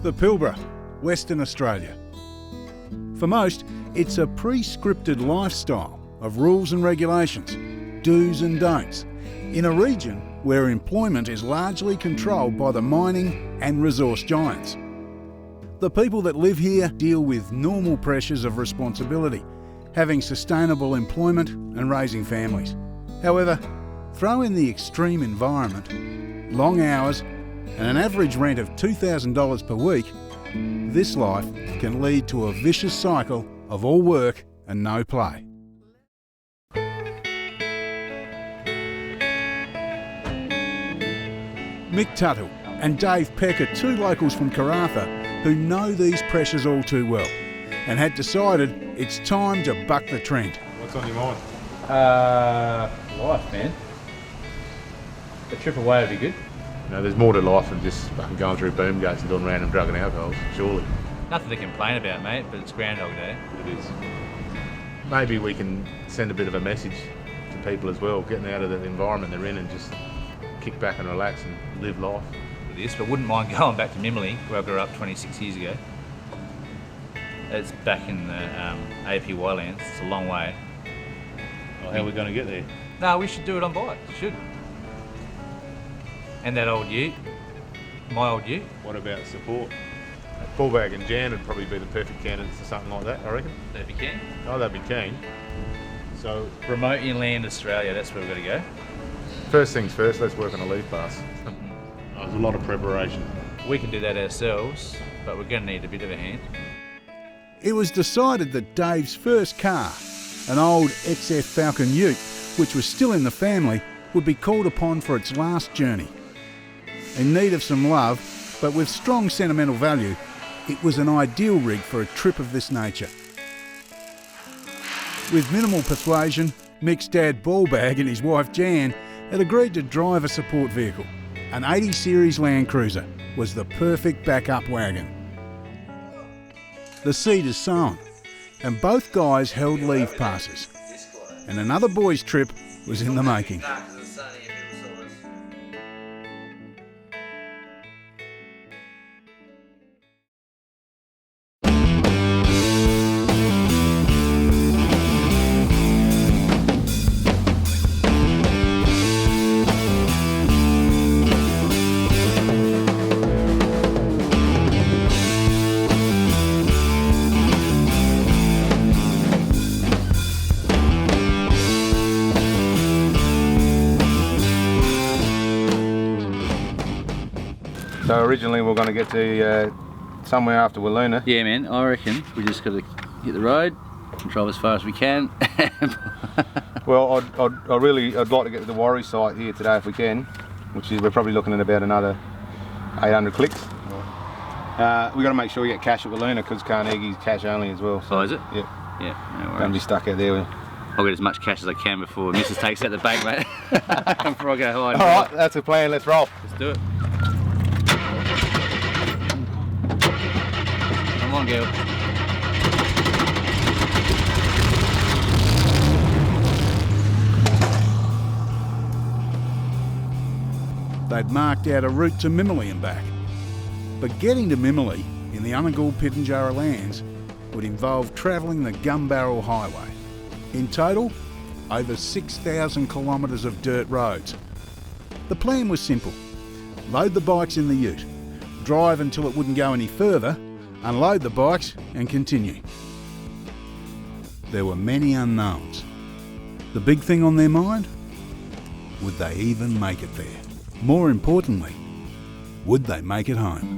The Pilbara, Western Australia. For most, it's a pre-scripted lifestyle of rules and regulations, do's and don'ts, in a region where employment is largely controlled by the mining and resource giants. The people that live here deal with normal pressures of responsibility, having sustainable employment and raising families. However, throw in the extreme environment, long hours, and an average rent of $2,000 per week, this life can lead to a vicious cycle of all work and no play. Mick Tuthill and Dave Peck are two locals from Karratha who know these pressures all too well and had decided it's time to buck the trend. What's on your mind? Life, man. A trip away would be good. You know, there's more to life than just fucking going through boom gates and doing random drug and alcohols, surely. Nothing to complain about, mate, but it's Groundhog Day. It is. Maybe we can send a bit of a message to people as well, getting out of the environment they're in and just kick back and relax and live life. It is, but wouldn't mind going back to Mimilly, where I grew up 26 years ago. It's back in the APY lands. It's a long way. Well, how are we going to get there? No, we should do it on bike. Should. And that old ute, my old ute. What about support? Bullbag and Jan would probably be the perfect candidates for something like that, I reckon. They'd be keen. Oh, they'd be keen. So, Remote inland Australia, that's where we've got to go. first things first, let's work on a leave pass. There's a lot of preparation. We can do that ourselves, but we're going to need a bit of a hand. It was decided that Dave's first car, an old XF Falcon Ute, which was still in the family, would be called upon for its last journey. In need of some love, but with strong sentimental value, it was an ideal rig for a trip of this nature. With minimal persuasion, Mick's dad Ballbag and his wife Jan had agreed to drive a support vehicle. An 80 series Land Cruiser was the perfect backup wagon. The seed is sown, and both guys held leave passes, and another boys' trip was in the making. So originally we were going to get to somewhere after Wiluna. Yeah, man, I reckon we just got to hit the road and drive as far as we can. Well, I'd like to get to the Warri site here today if we can, which is, we're probably looking at about another 800 clicks. We've got to make sure we get cash at Wiluna because Carnegie's cash only as well. So is it? Yeah. Yeah, no worries. Don't be stuck out there. I'll get as much cash as I can before Mrs. takes out the bank, mate. Before I go hide. Alright, that's the plan, let's roll. Let's do it. Come on, girl. They'd marked out a route to Mimilly and back. But getting to Mimilly in the Unagool Pitjantjatjara lands would involve travelling the Gun Barrel Highway. In total, over 6,000 kilometres of dirt roads. The plan was simple. Load the bikes in the ute, drive until it wouldn't go any further, unload the bikes and continue. There were many unknowns. The big thing on their mind? Would they even make it there? More importantly, would they make it home?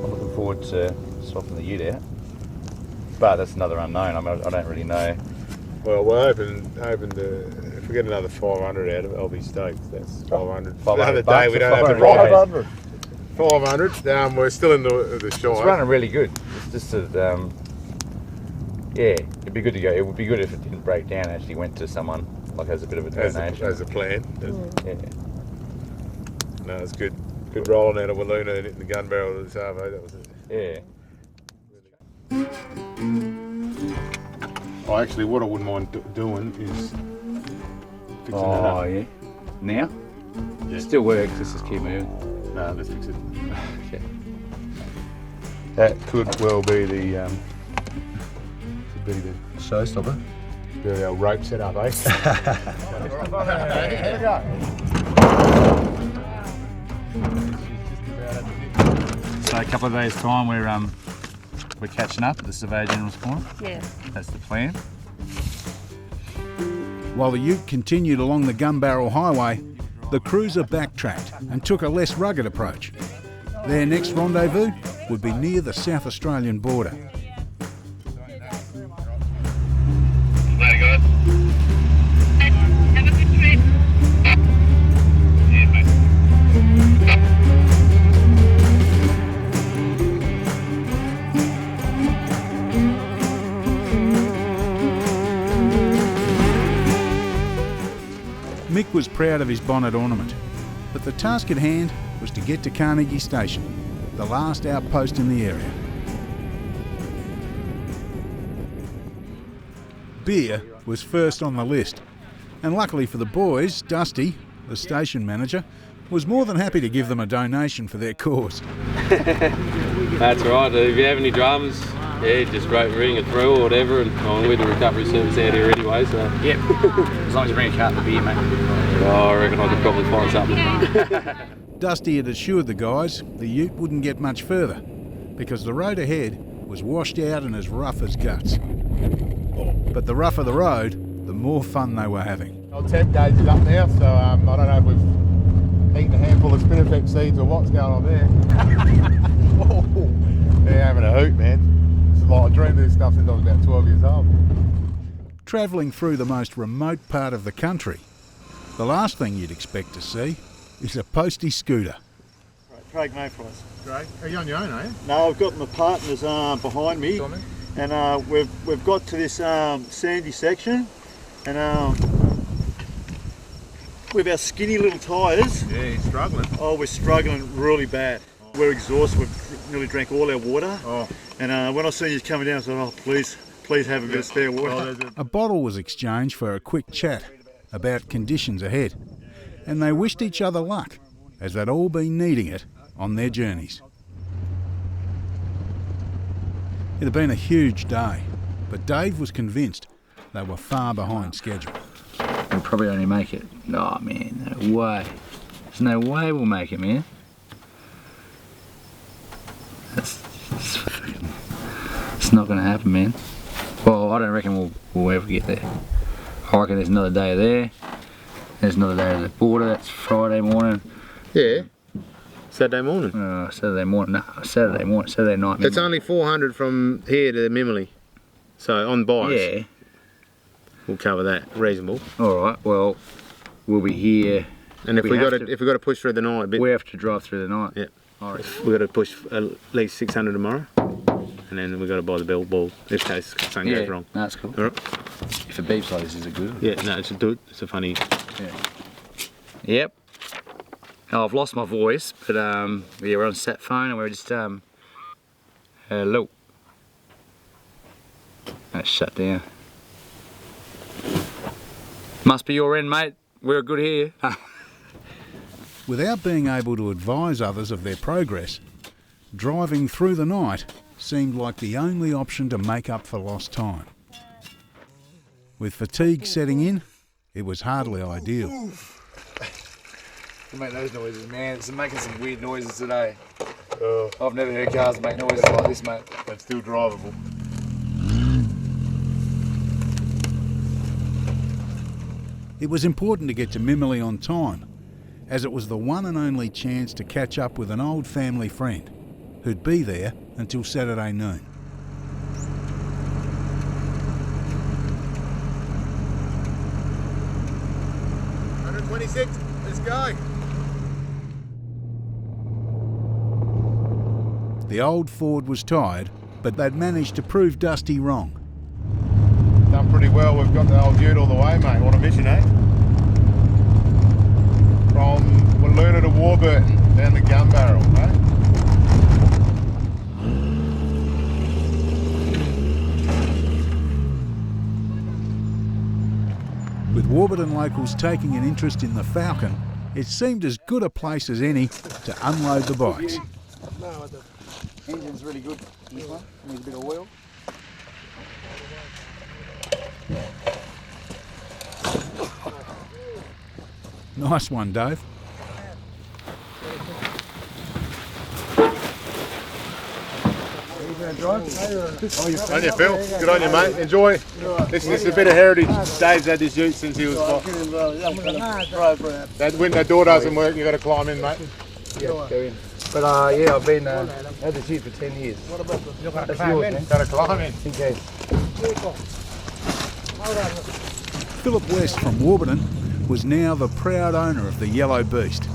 I'm looking forward to swapping the ute out, but that's another unknown. I mean, I don't really know. Well, we're hoping to, if we get another 500 out of it, I'll be stoked. That's 500. Another day we don't have to ride. 500. 500. We're still in the shore. It's running really good. It's just that, yeah, it'd be good to go. It would be good if it didn't break down and actually went to someone, like as a bit of a donation. As a plan. Yeah. No, it's good. Good rolling out of Wiluna and hitting the gun barrel of the Savo. That was it. Yeah. Oh, actually, what I wouldn't mind doing is fixing that up. yeah. Now? Yeah. Still works, let's just keep moving. No, let's fix it. Okay. That could well be the Showstopper. the old rope set up, eh? So a couple of days time we're catching up at the Surveyor General's Corner. Yeah. That's the plan. While the ute continued along the Gun Barrel Highway, the cruiser backtracked and took a less rugged approach. Their next rendezvous would be near the South Australian border. Have a good trip. Mick was proud of his bonnet ornament, but the task at hand was to get to Carnegie Station, the last outpost in the area. Beer was first on the list, and luckily for the boys, Dusty, the station manager, was more than happy to give them a donation for their cause. That's right. If you have any dramas, yeah, just ring it through or whatever, and I'm with the recovery service out here anyway, so. Yep. As long as you bring a carton of beer, mate. Oh, I reckon I could probably find something. Dusty had assured the guys the ute wouldn't get much further, because the road ahead was washed out and as rough as guts. But the rougher the road, the more fun they were having. Old temp gauge is up now, so I don't know if we've eaten a handful of spinifex seeds or what's going on there. Oh, they're having a hoot, man. It's like I dreamed of this stuff since I was about 12 years old. Travelling through the most remote part of the country, the last thing you'd expect to see is a postie scooter. Right, Craig Mayflies. Great. Are you on your own, are you? No, I've got my partners behind me, and we've got to this sandy section, and with our skinny little tyres, Yeah, he's struggling. oh, we're struggling really bad. We're exhausted. We've nearly drank all our water, Oh. and when I seen you coming down, I said, "Oh, please have a bit of spare water." A bottle was exchanged for a quick chat about conditions ahead, and they wished each other luck, as they'd all been needing it on their journeys. It had been a huge day, but Dave was convinced they were far behind schedule. We'll probably only make it. Oh man, no way. There's no way we'll make it, man. It's not going to happen, man. Well, I don't reckon we'll ever get there. I reckon there's another day there. There's another day at the border. That's Friday morning. Yeah. Saturday morning. Saturday morning. No, Saturday morning. Saturday night. It's only 400 from here to Mimley. So on bikes, Yeah. we'll cover that. Reasonable. All right. Well, we'll be here. And if We we got have to, to- if we got to push through the night a bit, We have to drive through the night. Yeah. All right. we got to push at least 600 tomorrow, and then we got to buy the bell if case something goes wrong. No, that's cool. All right. If it beeps like this, is it good? Yeah. No, it's a funny. Yeah. Yep. Oh, I've lost my voice, but yeah, we're on sat phone and we're just hello. That's shut down. Must be your end, mate. We're good here. Without being able to advise others of their progress, driving through the night seemed like the only option to make up for lost time. With fatigue setting in, it was hardly ideal. You make those noises, man. It's making some weird noises today. I've never heard cars make noises like this, mate. But still drivable. It was important to get to Mimley on time, as it was the one and only chance to catch up with an old family friend who'd be there until Saturday noon. Let's go. The old Ford was tired, but they'd managed to prove Dusty wrong. Done pretty well. We've got the old ute all the way, mate. What a mission, eh? From Wiluna to Warburton, down the Gun Barrel, eh? Warburton locals taking an interest in the Falcon, it seemed as good a place as any to unload the bikes. Engine's really good. This one needs a bit of oil. Nice one, Dave. On you, Phil. Good on you, mate. Enjoy. This is a bit of heritage. Dave's had this ute since he was what? When the door doesn't work, you've got to climb in, mate. Yeah, go in. But yeah, I've been had this ute for 10 years. What about you've got to climb in? Got to climb in. In case. Philip West from Warburton was now the proud owner of the Yellow Beast.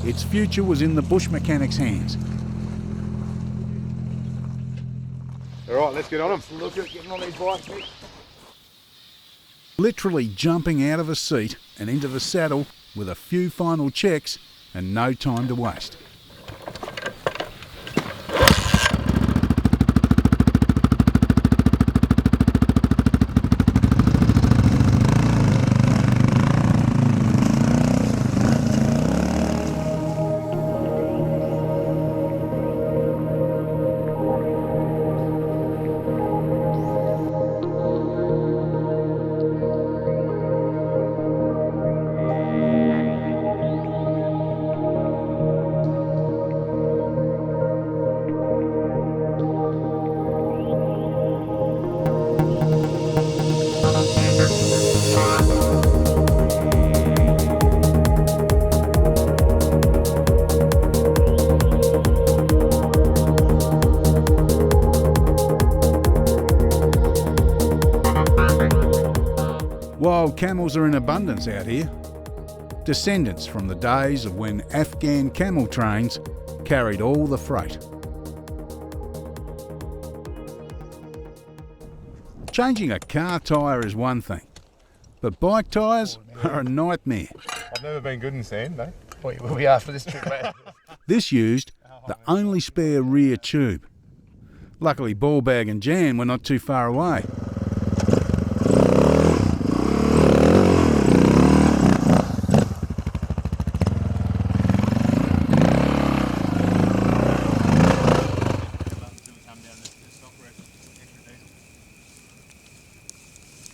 Its future was in the bush mechanics' hands. All right, let's get on them. Look at getting on these bikes, Mick. Literally jumping out of a seat and into the saddle with a few final checks and no time to waste. Wild camels are in abundance out here. Descendants from the days of when Afghan camel trains carried all the freight. Changing a car tyre is one thing, but bike tyres are a nightmare. I've never been good in sand, though. We'll be asked for this trip, mate. This used the only spare rear tube. Luckily, Ballbag and Jan were not too far away.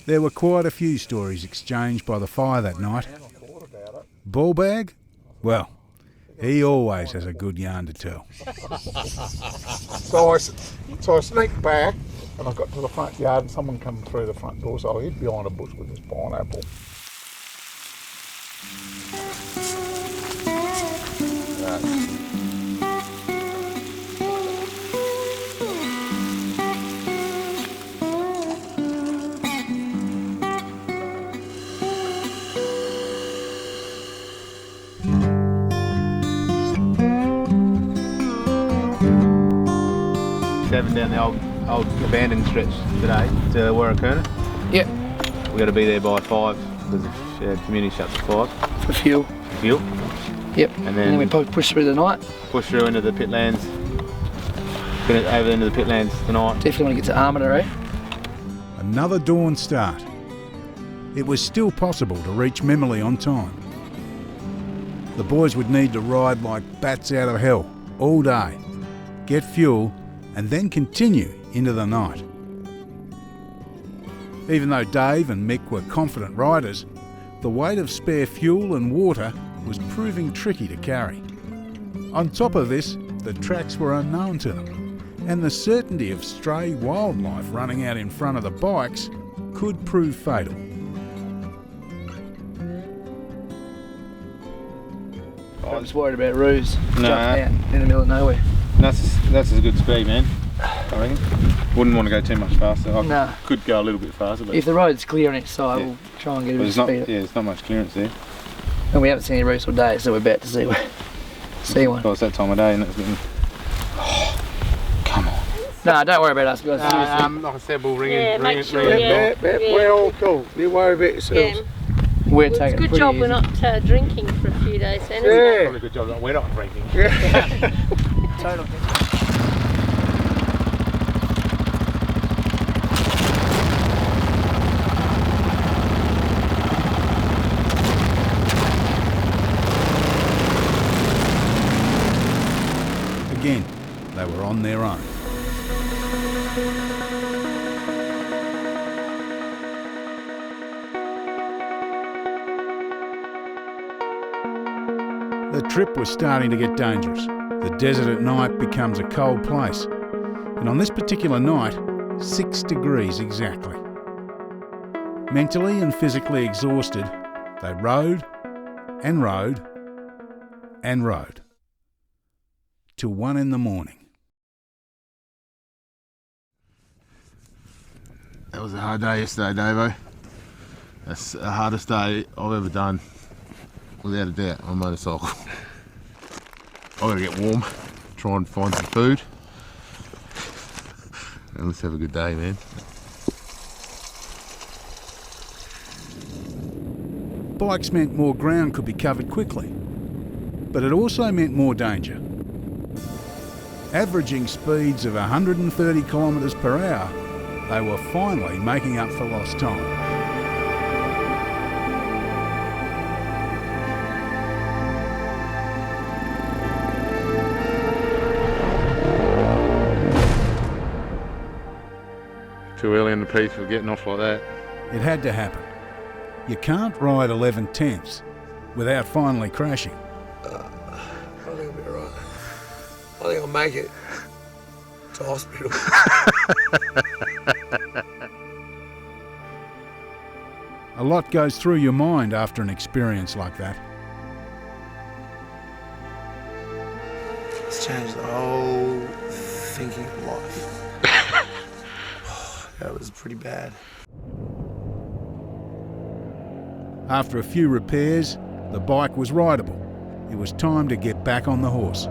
There were quite a few stories exchanged by the fire that night. Ballbag? Well, he always has a good yarn to tell. So I sneaked back and I got to the front yard and someone come through the front door, so I hid behind a bush with this pineapple. Having down the old abandoned stretch today to Warracoona. Yep. We've got to be there by 5 because the community shuts at 5. For fuel. Fuel. Yep. And then we push through the night. Push through into the pitlands. Get over into the pitlands tonight. Definitely want to get to Armada, eh? Another dawn start. It was still possible to reach Memely on time. The boys would need to ride like bats out of hell all day, get fuel, and then continue into the night. Even though Dave and Mick were confident riders, the weight of spare fuel and water was proving tricky to carry. On top of this, the tracks were unknown to them, and the certainty of stray wildlife running out in front of the bikes could prove fatal. I was worried about Ruse Nah. jumping out in the middle of nowhere. That's a good speed, man. I reckon. Wouldn't want to go too much faster. I No. could go a little bit faster, but If the road's clear on each side, Yeah. we'll try and get a but bit it's of not. speed. Yeah, it's not much clearance there. And we haven't seen any Ruse all day, so we're about to see one. Well, it's that time of day, and it's getting. Come on. No, don't worry about us, guys. Seriously. Like I said, we'll ring Yeah, in. make sure, yeah. We're all cool. You worry about yourselves. Yeah. We're Well, it's taking a it good pretty job easy. we're not drinking for a few days then, isn't it? Yeah. Probably a good job that we're not drinking. Total. again, they were on their own. The trip was starting to get dangerous. The desert at night becomes a cold place. And on this particular night, 6 degrees exactly. Mentally and physically exhausted, they rode and rode and rode till 1 in the morning. That was a hard day yesterday, Davo. That's the hardest day I've ever done, without a doubt, on a motorcycle. I've got to get warm, try and find some food, and let's have a good day, man. Bikes meant more ground could be covered quickly, but it also meant more danger. Averaging speeds of 130 kilometres per hour, they were finally making up for lost time. Too early in the piece for getting off like that. It had to happen. You can't ride 11/10ths without finally crashing. I think I'll be alright. I think I'll make it to hospital. A lot goes through your mind after an experience like that. It's changed the whole thinking of life. That was pretty bad. After a few repairs, the bike was rideable. It was time to get back on the horse.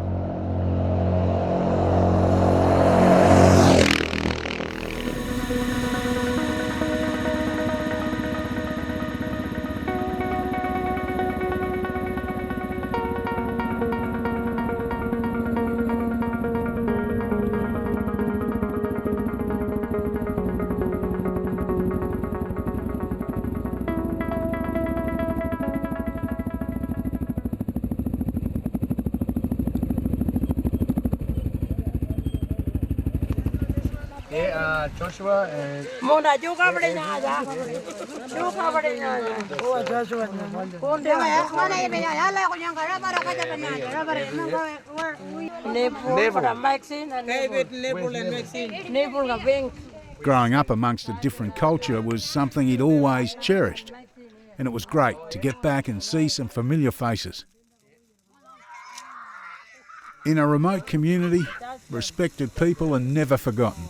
Joshua and... Growing up amongst a different culture was something he'd always cherished, and it was great to get back and see some familiar faces. In a remote community, respected people are never forgotten.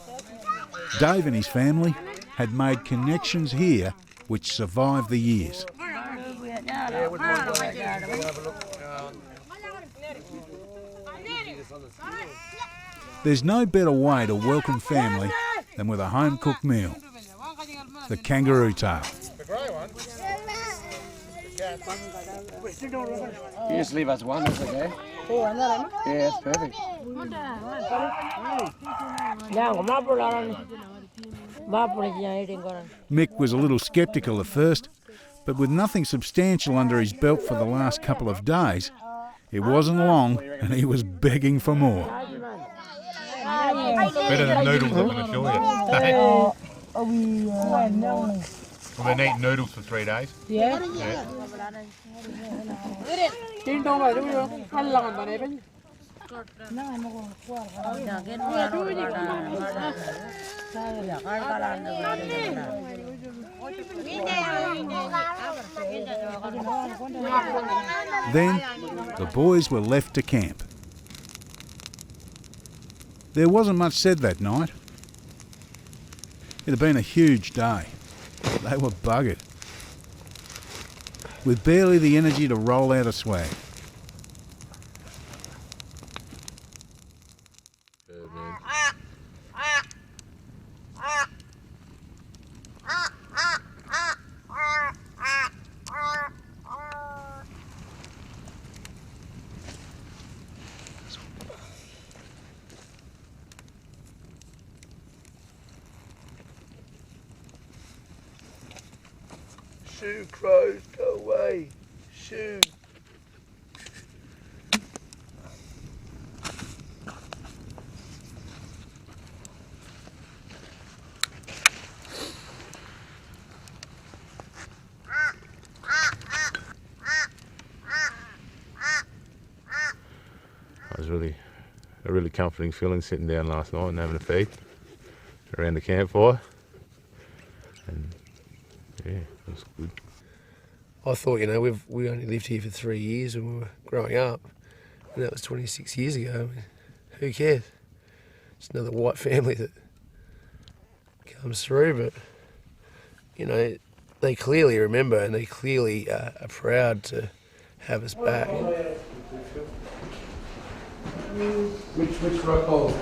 Dave and his family had made connections here which survived the years. There's no better way to welcome family than with a home-cooked meal, the kangaroo tail. You just leave us one, that's okay? Yeah, that's perfect. Mick was a little sceptical at first, but with nothing substantial under his belt for the last couple of days, it wasn't long and he was begging for more. Better than noodles, I'm going to show you. Well, been eating noodles for 3 days. Yeah. Then the boys were left to camp. There wasn't much said that night. It had been a huge day. They were buggered, with barely the energy to roll out a swag. Shoo, crows, go away. Shoo. it was a really comforting feeling sitting down last night and having a feed around the campfire. And yeah, it was good. I thought, we only lived here for 3 years when we were growing up, and that was 26 years ago. I mean, who cares? It's another white family that comes through, but, they clearly remember and they clearly are proud to have us back. Which rock hole?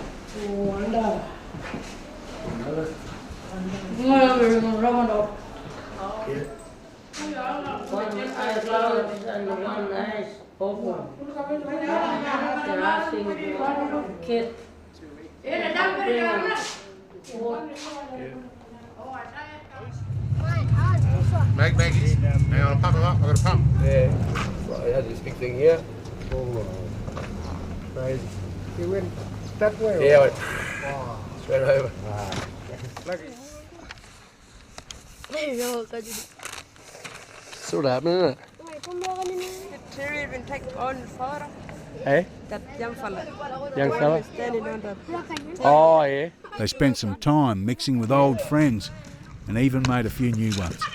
Maggie, hang on, I'll pump him up. I've got a pump. Yeah, well, I had this big thing here. Oh, crazy. You went that way? Yeah, I went straight over. Sort of happening, isn't it? Hey? That young fella. Young fella? Oh, yeah. They spent some time mixing with old friends and even made a few new ones.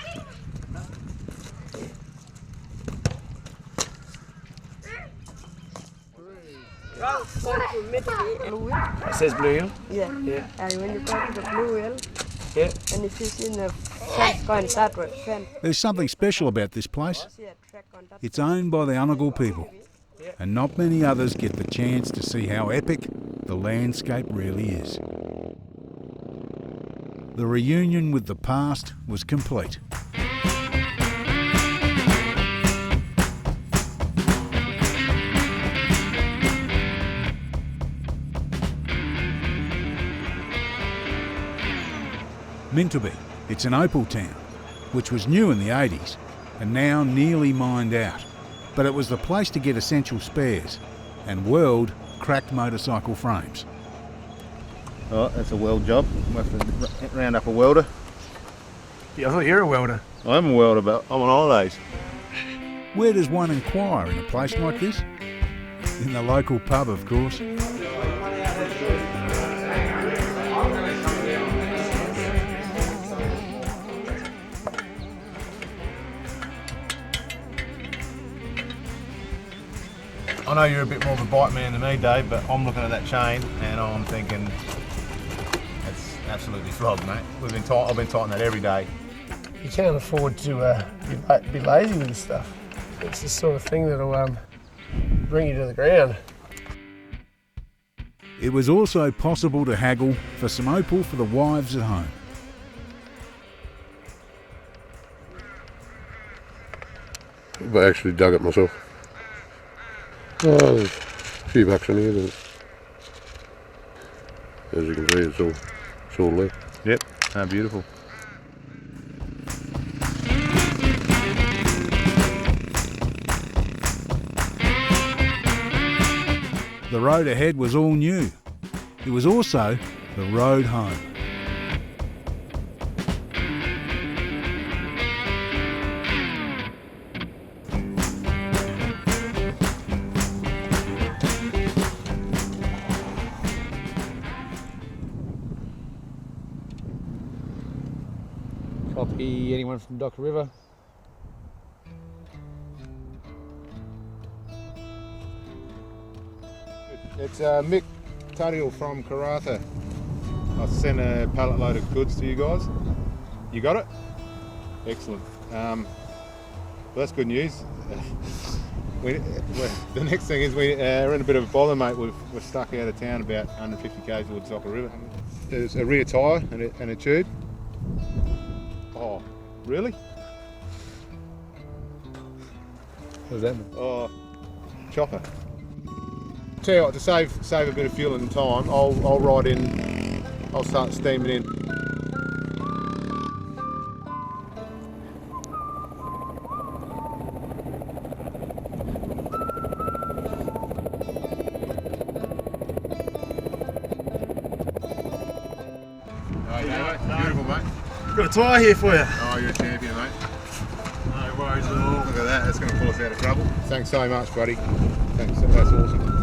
It says Blue Hill? Yeah. And when you go to the Blue Hill, yeah, and if you see the fence going that way, fence. There's something special about this place. It's owned by the Unugal people, and not many others get the chance to see how epic the landscape really is. The reunion with the past was complete. Minturby, it's an opal town, which was new in the 80s and now nearly mined out. But it was the place to get essential spares and world cracked motorcycle frames. Oh, that's a weld job. We'll have to round up a welder. Yeah, I thought you were a welder. I'm a welder, but I'm on holidays. Where does one inquire in a place like this? In the local pub, of course. I know you're a bit more of a bite man than me, Dave, but I'm looking at that chain and I'm thinking it's absolutely flogged, mate. I've been tightening that every day. You can't afford to be lazy with this stuff. It's the sort of thing that'll bring you to the ground. It was also possible to haggle for some opal for the wives at home. I actually dug it myself. Oh, there's a few bucks in here. As you can see, it's all left. Yep, beautiful. The road ahead was all new. It was also the road home. Copy, anyone from Docker River? It's Mick Tuthill from Karratha. I sent a pallet load of goods to you guys. You got it? Excellent. Well, that's good news. The next thing is we're in a bit of a bother, mate. We're stuck out of town about 150 k's towards Docker River. There's a rear tyre and a tube. Oh, really? What does that mean? Oh, chopper. Tell you what, to save a bit of fuel and time, I'll ride in. I'll start steaming in. Beautiful, mate. Got a tyre here for you. Oh, you're a champion, mate. No worries at all. Look at that, that's going to pull us out of trouble. Thanks so much, buddy. Thanks, that's awesome.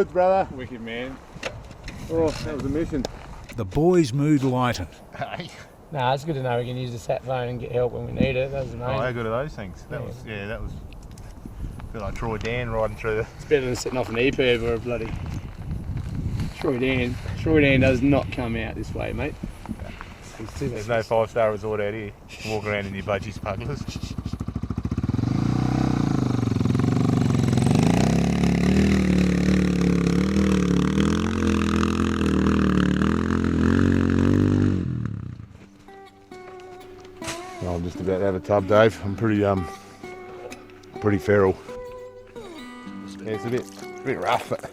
good, brother. Wicked, man. Oh, that was a mission. The boys' mood lightened. Hey. Nah, it's good to know we can use the sat phone and get help when we need it. That was amazing. Oh, how good are those things? That was a bit like Troy Dan riding through the... It's better than sitting off an EPIRB or a bloody Troy Dan. Troy Dan does not come out this way, mate. There's no 5-star resort out here. Walk around in your budgie smugglers. I'm just about to have a tub, Dave. I'm pretty feral. Yeah, it's a bit rough, but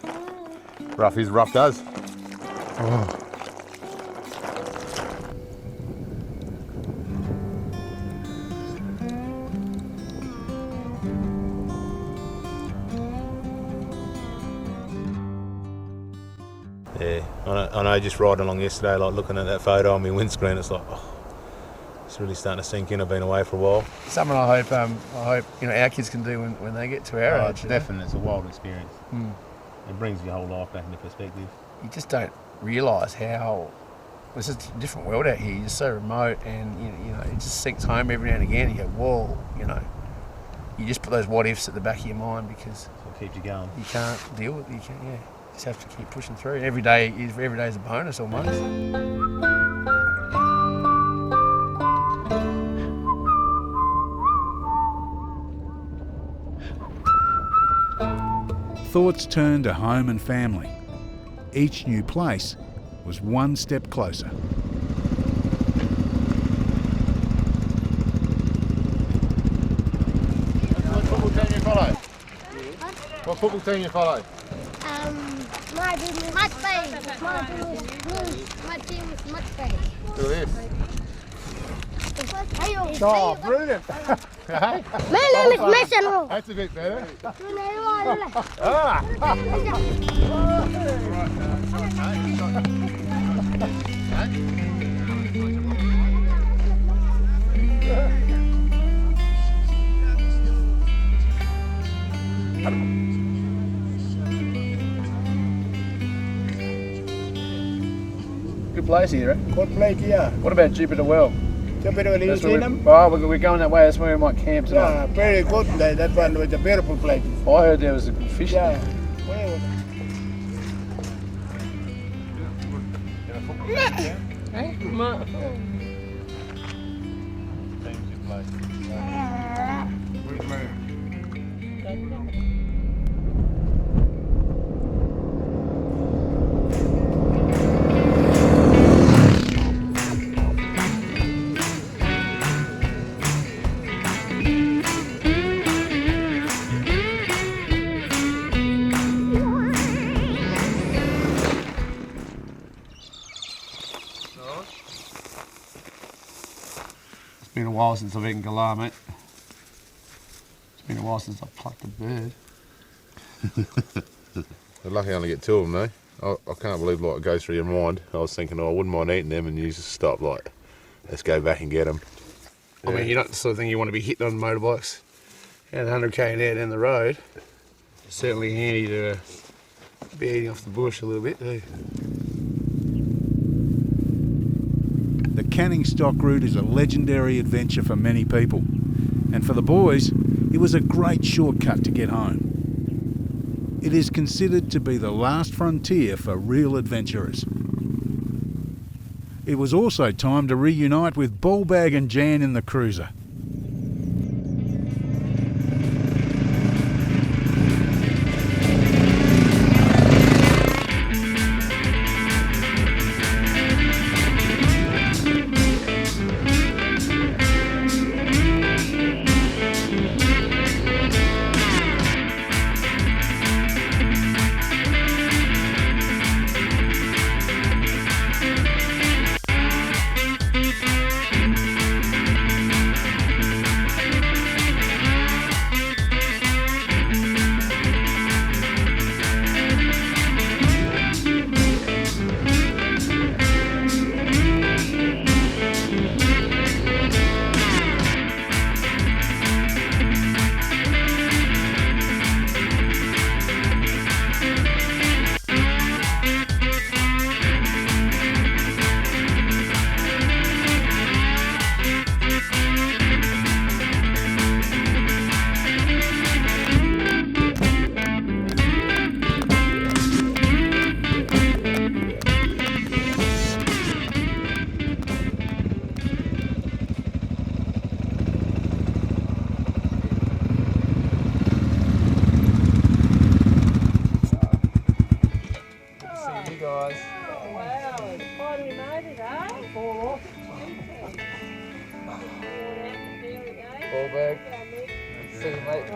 rough is rough does. Oh. Yeah, I know. Just riding along yesterday, like looking at that photo on my windscreen, it's like, oh, it's really starting to sink in. I've been away for a while. Something I hope our kids can do when they get to our age. It's definitely, it's a wild experience. It brings your whole life back into perspective. You just don't realise how it's just a different world out here. You're so remote, and you know it just sinks home every now and again. You go, whoa, you know. You just put those what ifs at the back of your mind because it keeps you going. You can't deal with it. You can't. Yeah. You just have to keep pushing through. And every day is a bonus almost. Thoughts turned to home and family. Each new place was one step closer. What football team you follow? What football team you follow? My team is Mudspade. My team is Mudspade. Who is? Oh, brilliant. Hey? My name is Mason. That's a bit better. Good place here, right? Good place here. What about Jupiter Well? Jupiter Well, you seen them? Oh, we're going that way. That's where we might camp tonight. Yeah, very good. That one was a beautiful place. Oh, I heard there was a good fish there. It's been a while since I've eaten galah, mate. It's been a while since I've plucked a bird. We're lucky I only get 2 of them though. I can't believe like it goes through your mind. I was thinking, oh, I wouldn't mind eating them, and you just stop like, let's go back and get them. Yeah. I mean, you're not the sort of thing you want to be hitting on motorbikes at 100k an hour down the road. It's certainly handy to be eating off the bush a little bit too. The Canning Stock route is a legendary adventure for many people, and for the boys, it was a great shortcut to get home. It is considered to be the last frontier for real adventurers. It was also time to reunite with Ballbag and Jan in the cruiser. guys. Wow, it's finally made it, eh? Ball back. See you, mate.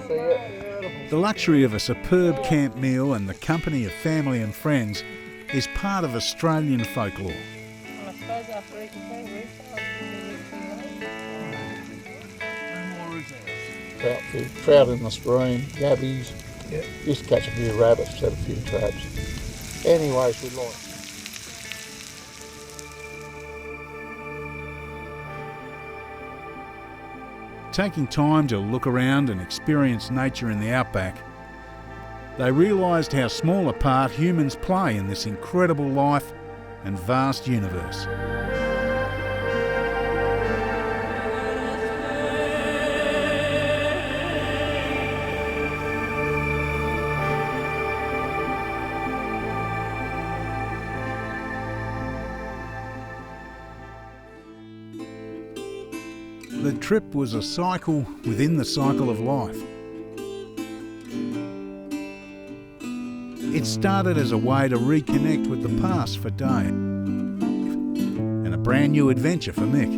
See you. The luxury of a superb camp meal and the company of family and friends is part of Australian folklore. I suppose after eating kangaroo Trout in the stream, gabbies. Yeah. Used to catch a few rabbits, set a few traps. Anyways, we like. Taking time to look around and experience nature in the outback, they realised how small a part humans play in this incredible life and vast universe. The trip was a cycle within the cycle of life. It started as a way to reconnect with the past for Dave, and a brand new adventure for Mick.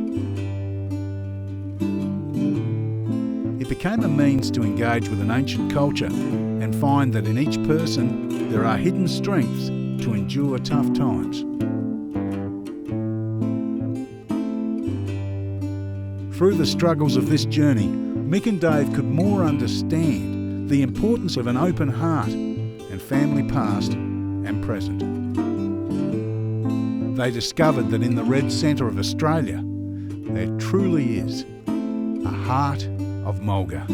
It became a means to engage with an ancient culture and find that in each person there are hidden strengths to endure tough times. Through the struggles of this journey, Mick and Dave could more understand the importance of an open heart and family past and present. They discovered that in the red centre of Australia, there truly is a Heart of Mulga.